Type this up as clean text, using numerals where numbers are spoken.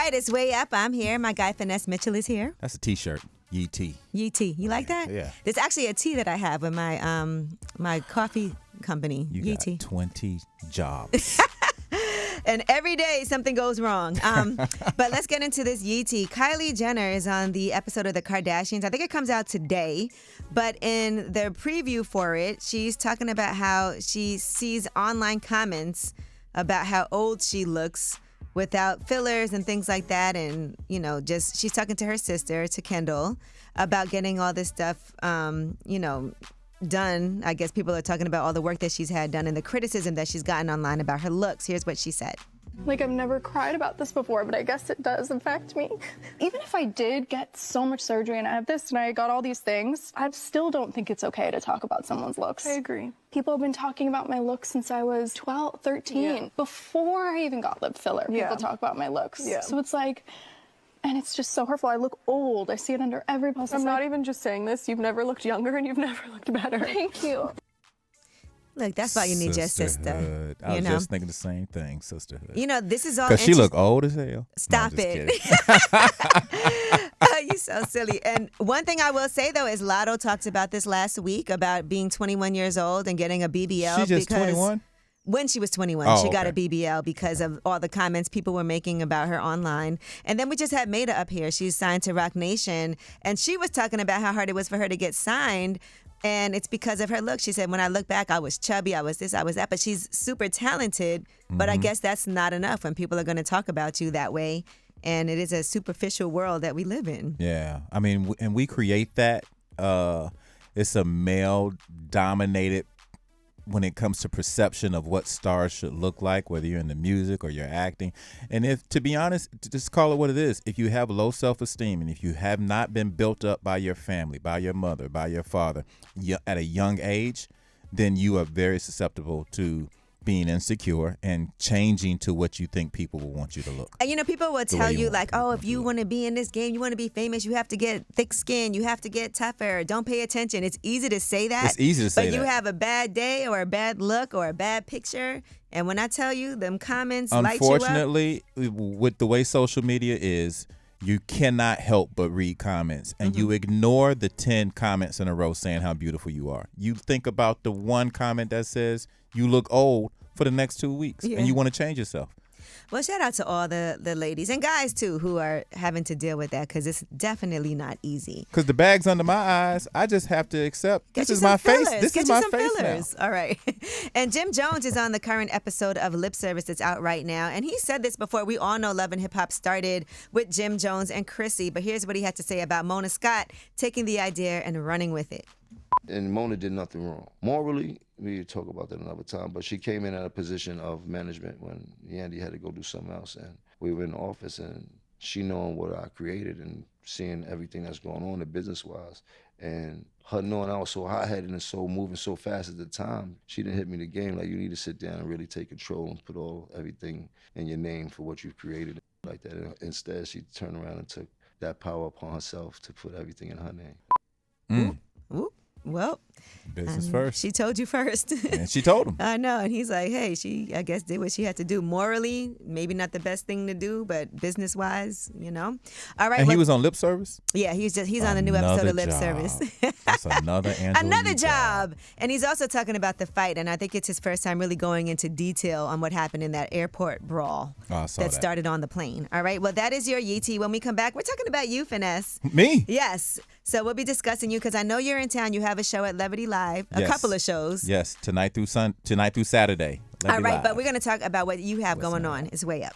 right, it's way up. I'm here. My guy Finesse Mitchell is here. That's a T-shirt. Yee-T. Yee-T. You like that? Yeah. There's actually a tea that I have with my my coffee company. You Yee-T. got 20 jobs. And every day something goes wrong. But let's get into this Yee-T. Kylie Jenner is on the episode of The Kardashians. I think it comes out today. But in the preview for it, she's talking about how she sees online comments about how old she looks without fillers and things like that. And, you know, just she's talking to her sister, to Kendall, about getting all this stuff, done. I guess people are talking about all the work that she's had done and the criticism that she's gotten online about her looks. Here's what she said. Like, I've never cried about this before, but I guess it does affect me. Even if I did get so much surgery and I have this and I got all these things, I still don't think it's okay to talk about someone's looks. I agree. People have been talking about my looks since I was 12, 13. Yeah. Before I even got lip filler, people talk about my looks. Yeah. So it's like, and it's just so hurtful. I look old. I see it under every post. I'm not even just saying this. You've never looked younger and you've never looked better. Thank you. Look, that's why you need your sister. I was just thinking the same thing, sisterhood. You know, this is all because she look old as hell. Stop it. You're so silly. And one thing I will say, though, is Lotto talked about this last week, about being 21 years old and getting a BBL. She just 21? When she was 21, she got a BBL because of all the comments people were making about her online. And then we just had Maida up here. She's signed to Roc Nation. And she was talking about how hard it was for her to get signed. And it's because of her look. She said, when I look back, I was chubby, I was this, I was that. But she's super talented. But I guess that's not enough when people are going to talk about you that way. And it is a superficial world that we live in. Yeah. I mean, and we create that. It's a male-dominated when it comes to perception of what stars should look like, whether you're in the music or you're acting. And if, to be honest, just call it what it is. If you have low self-esteem and if you have not been built up by your family, by your mother, by your father at a young age, then you are very susceptible to being insecure and changing to what you think people will want you to look. And, you know, people will tell you like, oh, if you want to be in this game, you want to be famous, you have to get thick skin, you have to get tougher, don't pay attention. It's easy to say that. It's easy to say that. But you have a bad day or a bad look or a bad picture, and when I tell you, them comments light you up. Unfortunately, with the way social media is, you cannot help but read comments, and you ignore the 10 comments in a row saying how beautiful you are. You think about the one comment that says you look old for the next 2 weeks, and you want to change yourself. Well, shout out to all the ladies and guys, too, who are having to deal with that, because it's definitely not easy. Because the bag's under my eyes, I just have to accept this is my face. This is my face now. All right. And Jim Jones is on the current episode of Lip Service that's out right now. And he said this before. We all know Love and Hip Hop started with Jim Jones and Chrissy. But here's what he had to say about Mona Scott taking the idea and running with it. And Mona did nothing wrong. Morally, we talk about that another time, but she came in at a position of management when Yandy had to go do something else, and we were in the office, and she knowing what I created and seeing everything that's going on business-wise, and her knowing I was so hot-headed and so moving so fast at the time, she didn't hit me the game like, you need to sit down and really take control and put everything in your name for what you've created like that. And instead, she turned around and took that power upon herself to put everything in her name. Ooh. Well, business first. She told you first. And she told him. I know. And he's like, hey, she, I guess, did what she had to do. Morally, maybe not the best thing to do, but business-wise, you know. All right. And he was on Lip Service? Yeah, he's on the new episode of Lip Service. That's another Another job. And he's also talking about the fight, and I think it's his first time really going into detail on what happened in that airport brawl that started on the plane. All right. Well, that is your Yee-T. When we come back, we're talking about you, Finesse. Me? Yes. So we'll be discussing you because I know you're in town. You have a show at Levity Live, a couple of shows. Yes, tonight through Saturday. All right, but we're going to talk about what you have going on. It's way up.